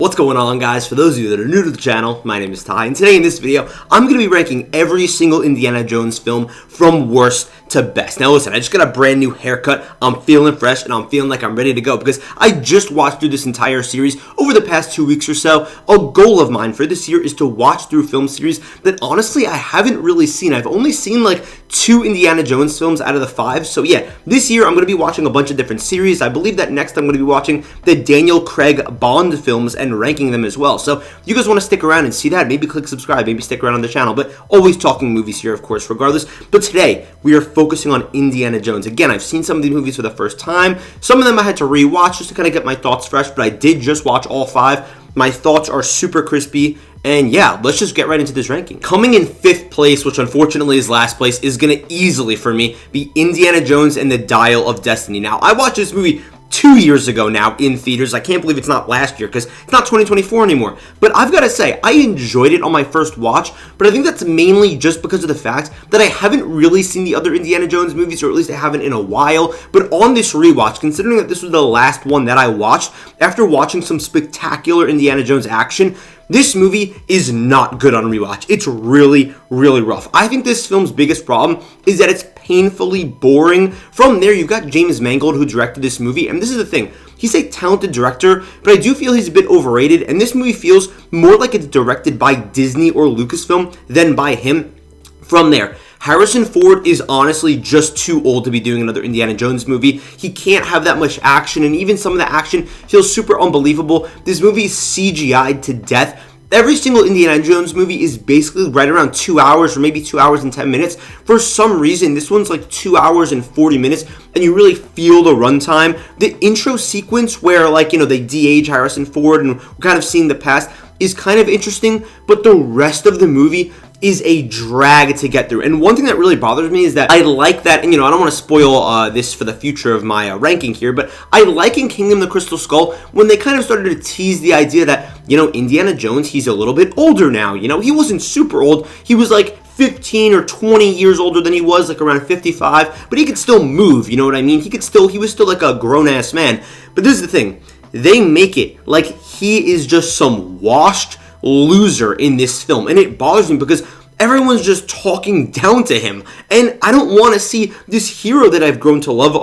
What's going on, guys? For those of you that are new to the channel, my name is Ty, and today in this video, I'm going to be ranking every single Indiana Jones film from worst to best. Now listen, I just got a brand new haircut, I'm feeling fresh, and I'm feeling like I'm ready to go because I just watched through this entire series over the past 2 weeks or so. A goal of mine for this year is to watch through film series that honestly I haven't really seen. I've only seen like 2 Indiana Jones films out of the 5, so yeah, this year I'm going to be watching a bunch of different series. I believe that next I'm going to be watching the Daniel Craig Bond films and ranking them as well. So if you guys want to stick around and see that, maybe click subscribe, maybe stick around on the channel, but always talking movies here, of course, regardless. But today, we are focusing on Indiana Jones. Again, I've seen some of these movies for the first time. Some of them I had to rewatch just to kind of get my thoughts fresh, but I did just watch all 5. My thoughts are super crispy, and yeah, let's just get right into this ranking. Coming in 5th place, which unfortunately is last place, is going to easily, for me, be Indiana Jones and the Dial of Destiny. Now, I watched this movie 2 years ago now in theaters. I can't believe it's not last year because it's not 2024 anymore. But I've got to say, I enjoyed it on my first watch, but I think that's mainly just because of the fact that I haven't really seen the other Indiana Jones movies, or at least I haven't in a while. But on this rewatch, considering that this was the last one that I watched, after watching some spectacular Indiana Jones action, this movie is not good on rewatch. It's really, really rough. I think this film's biggest problem is that it's painfully boring. From there, you've got James Mangold, who directed this movie, and this is the thing. He's a talented director, but I do feel he's a bit overrated, and this movie feels more like it's directed by Disney or Lucasfilm than by him. From there, Harrison Ford is honestly just too old to be doing another Indiana Jones movie. He can't have that much action, and even some of the action feels super unbelievable. This movie is CGI'd to death. Every single Indiana Jones movie is basically right around 2 hours, or maybe 2 hours and 10 minutes. For some reason, this one's like 2 hours and 40 minutes, and you really feel the runtime. The intro sequence where, like, they de-age Harrison Ford and we're kind of seeing the past is kind of interesting, but the rest of the movie is a drag to get through. And one thing that really bothers me is that I like that, and I don't want to spoil this for the future of my ranking here, but I like in Kingdom of the Crystal Skull when they kind of started to tease the idea that, Indiana Jones, he's a little bit older now. He wasn't super old. He was like 15 or 20 years older than he was, like around 55, but he could still move, you know what I mean? He was still like a grown-ass man. But this is the thing. They make it like he is just some washed loser in this film, and it bothers me because everyone's just talking down to him, and I don't want to see this hero that I've grown to love,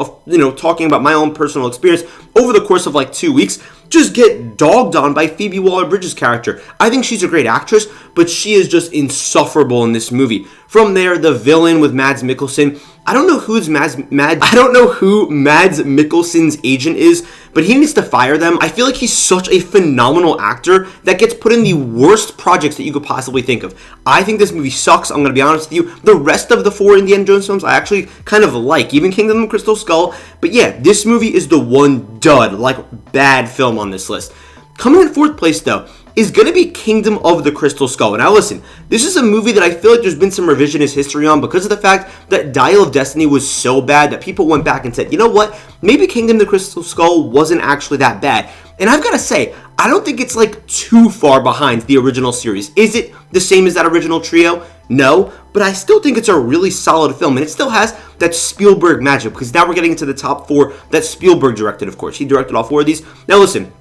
talking about my own personal experience over the course of like 2 weeks, just get dogged on by Phoebe Waller-Bridge's character. I think she's a great actress, but she is just insufferable in this movie. From there, the villain with Mads Mikkelsen. I don't know who Mads Mikkelsen's agent is, but he needs to fire them. I feel like he's such a phenomenal actor that gets put in the worst projects that you could possibly think of. I think this movie sucks, I'm going to be honest with you. The rest of the 4 Indiana Jones films I actually kind of like, even Kingdom of the Crystal Skull. But yeah, this movie is the one dud, like bad film on this list. Coming in 4th place, though, is going to be Kingdom of the Crystal Skull. Now listen, this is a movie that I feel like there's been some revisionist history on because of the fact that Dial of Destiny was so bad that people went back and said, you know what, maybe Kingdom of the Crystal Skull wasn't actually that bad. And I've got to say, I don't think it's like too far behind the original series. Is it the same as that original trio? No, but I still think it's a really solid film, and it still has that Spielberg magic, because now we're getting into the top 4 that Spielberg directed, of course. He directed all 4 of these. Now listen,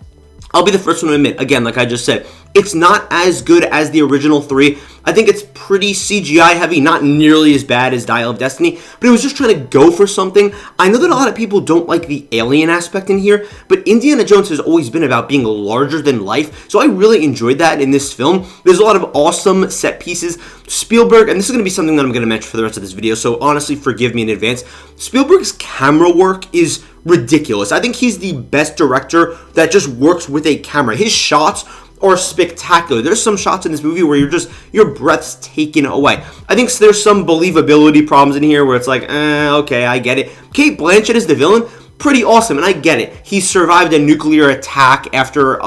I'll be the first one to admit, again, like I just said, it's not as good as the original 3. I think it's pretty CGI heavy, not nearly as bad as Dial of Destiny, but it was just trying to go for something. I know that a lot of people don't like the alien aspect in here, but Indiana Jones has always been about being larger than life, so I really enjoyed that in this film. There's a lot of awesome set pieces. Spielberg, and this is going to be something that I'm going to mention for the rest of this video, so honestly, forgive me in advance. Spielberg's camera work is ridiculous. I think he's the best director that just works with a camera. His shots are spectacular. There's some shots in this movie where your breath's taken away. I think there's some believability problems in here where it's like, okay, I get it. Cate Blanchett is the villain, pretty awesome, and I get it. He survived a nuclear attack after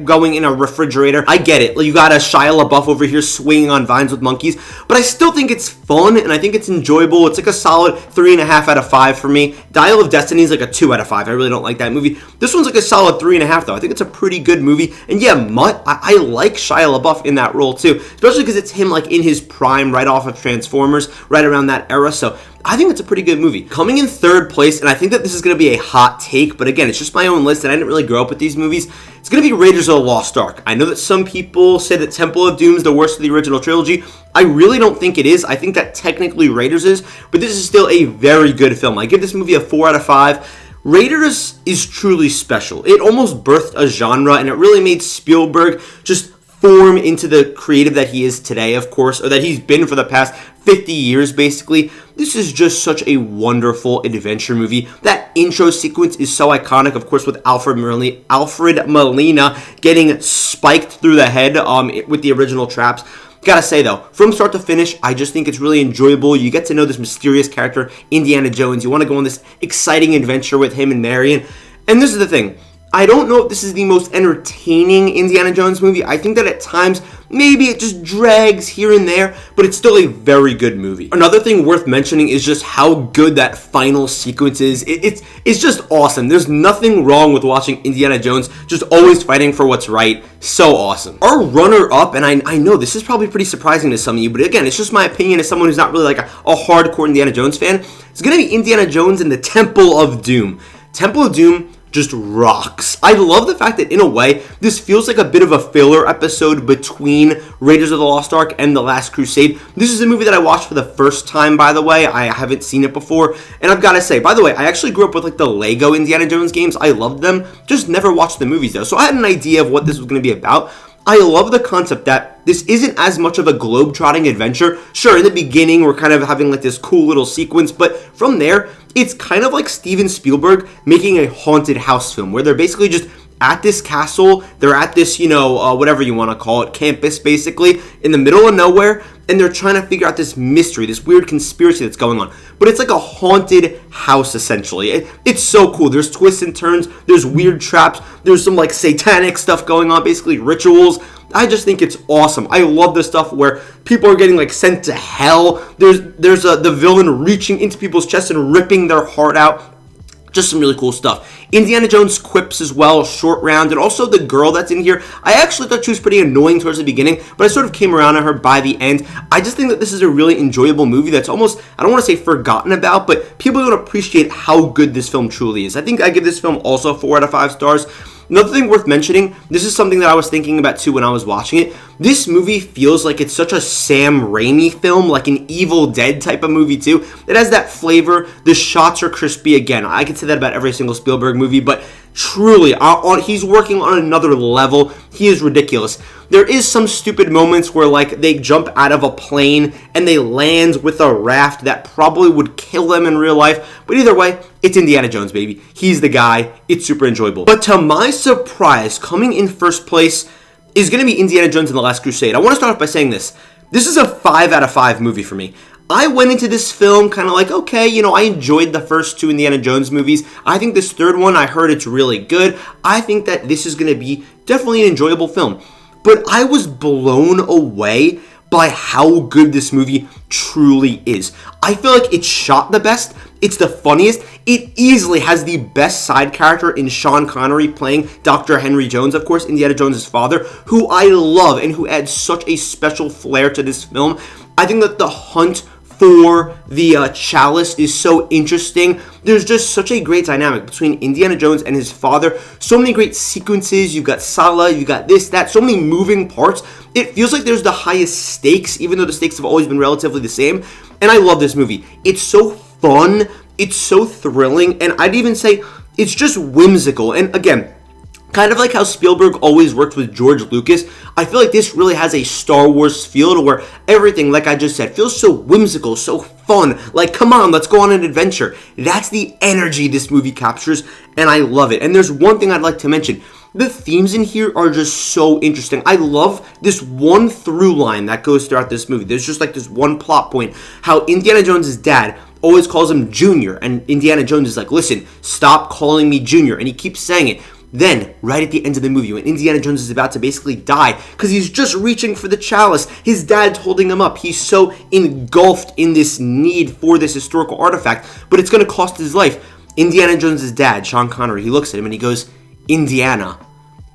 going in a refrigerator. I get it. You got a Shia LaBeouf over here swinging on vines with monkeys, but I still think it's fun and I think it's enjoyable. It's like a solid 3.5 out of 5 for me. Dial of Destiny is like a 2 out of 5. I really don't like that movie. This one's like a solid 3.5 though. I think it's a pretty good movie. And yeah, Mutt, I like Shia LaBeouf in that role too, especially because it's him like in his prime right off of Transformers, right around that era. So I think it's a pretty good movie. Coming in third place, and I think that this is going to be a hot take, but again, it's just my own list, and I didn't really grow up with these movies. It's going to be Raiders of the Lost Ark. I know that some people say that Temple of Doom is the worst of the original trilogy. I really don't think it is. I think that technically Raiders is, but this is still a very good film. I give this movie a 4 out of 5. Raiders is truly special. It almost birthed a genre, and it really made Spielberg just form into the creative that he is today, of course, or that he's been for the past 50 years, basically. This is just such a wonderful adventure movie. That intro sequence is so iconic, of course, with Alfred Molina getting spiked through the head with the original traps. Gotta say, though, from start to finish, I just think it's really enjoyable. You get to know this mysterious character, Indiana Jones. You want to go on this exciting adventure with him and Marion. And this is the thing. I don't know if this is the most entertaining Indiana Jones movie. I think that at times, maybe it just drags here and there, but it's still a very good movie. Another thing worth mentioning is just how good that final sequence is. It's just awesome. There's nothing wrong with watching Indiana Jones just always fighting for what's right. So awesome. Our runner-up, and I know this is probably pretty surprising to some of you, but again, it's just my opinion as someone who's not really like a hardcore Indiana Jones fan. It's going to be Indiana Jones and the Temple of Doom. Temple of Doom just rocks. I love the fact that in a way, this feels like a bit of a filler episode between Raiders of the Lost Ark and The Last Crusade. This is a movie that I watched for the first time, by the way. I haven't seen it before, and I've got to say, by the way, I actually grew up with like the Lego Indiana Jones games. I loved them, just never watched the movies though, so I had an idea of what this was going to be about. I love the concept that this isn't as much of a globe-trotting adventure. Sure, in the beginning, we're kind of having like this cool little sequence, but from there, it's kind of like Steven Spielberg making a haunted house film where they're basically just at this castle, they're at this, whatever you want to call it, campus basically, in the middle of nowhere, and they're trying to figure out this mystery, this weird conspiracy that's going on. But it's like a haunted house, essentially. It's so cool. There's twists and turns, there's weird traps, there's some like satanic stuff going on, basically rituals. I just think it's awesome. I love the stuff where people are getting like sent to hell. There's the villain reaching into people's chests and ripping their heart out. Just some really cool stuff. Indiana Jones quips as well, short round, and also the girl that's in here. I actually thought she was pretty annoying towards the beginning, but I sort of came around on her by the end. I just think that this is a really enjoyable movie that's almost, I don't want to say forgotten about, but people don't appreciate how good this film truly is. I think I give this film also 4 out of 5 stars. Another thing worth mentioning, this is something that I was thinking about too when I was watching it. This movie feels like it's such a Sam Raimi film, like an Evil Dead type of movie too. It has that flavor. The shots are crispy. Again, I could say that about every single Spielberg movie, but truly, he's working on another level. He is ridiculous. There is some stupid moments where like they jump out of a plane and they land with a raft that probably would kill them in real life. But either way, it's Indiana Jones, baby. He's the guy. It's super enjoyable. But to my surprise, coming in first place is going to be Indiana Jones and the Last Crusade. I want to start off by saying this. This is a 5 out of 5 movie for me. I went into this film kind of like, okay, I enjoyed the first 2 Indiana Jones movies. I think this third one, I heard it's really good. I think that this is going to be definitely an enjoyable film. But I was blown away by how good this movie truly is. I feel like it's shot the best. It's the funniest. It easily has the best side character in Sean Connery playing Dr. Henry Jones, of course, Indiana Jones' father, who I love and who adds such a special flair to this film. I think that the hunt for the chalice is so interesting. There's just such a great dynamic between Indiana Jones and his father. So many great sequences. You've got Sala, you got this, that, so many moving parts. It feels like there's the highest stakes, even though the stakes have always been relatively the same. And I love this movie. It's so fun. It's so thrilling. And I'd even say it's just whimsical. And again, kind of like how Spielberg always worked with George Lucas, I feel like this really has a Star Wars feel to where everything, like I just said, feels so whimsical, so fun. Like, come on, let's go on an adventure. That's the energy this movie captures, and I love it. And there's one thing I'd like to mention. The themes in here are just so interesting. I love this one through line that goes throughout this movie. There's just like this one plot point, how Indiana Jones' dad always calls him Junior, and Indiana Jones is like, listen, stop calling me Junior, and he keeps saying it. Then, right at the end of the movie, when Indiana Jones is about to basically die, because he's just reaching for the chalice, his dad's holding him up. He's so engulfed in this need for this historical artifact, but it's going to cost his life. Indiana Jones' dad, Sean Connery, he looks at him and he goes, Indiana.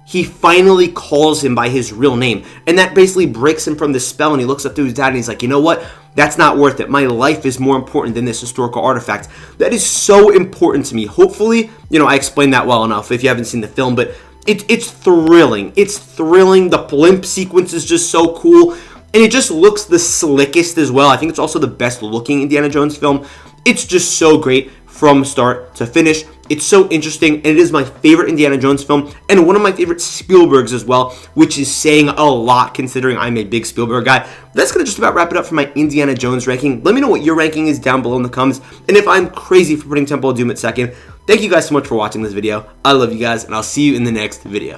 He finally calls him by his real name, and that basically breaks him from the spell, and he looks up to his dad and he's like, you know what? That's not worth it. My life is more important than this historical artifact. That is so important to me. Hopefully, I explained that well enough if you haven't seen the film, but it's thrilling. It's thrilling. The blimp sequence is just so cool, and it just looks the slickest as well. I think it's also the best looking Indiana Jones film. It's just so great from start to finish. It's so interesting, and it is my favorite Indiana Jones film, and one of my favorite Spielbergs as well, which is saying a lot considering I'm a big Spielberg guy. That's going to just about wrap it up for my Indiana Jones ranking. Let me know what your ranking is down below in the comments, and if I'm crazy for putting Temple of Doom at second. Thank you guys so much for watching this video. I love you guys, and I'll see you in the next video.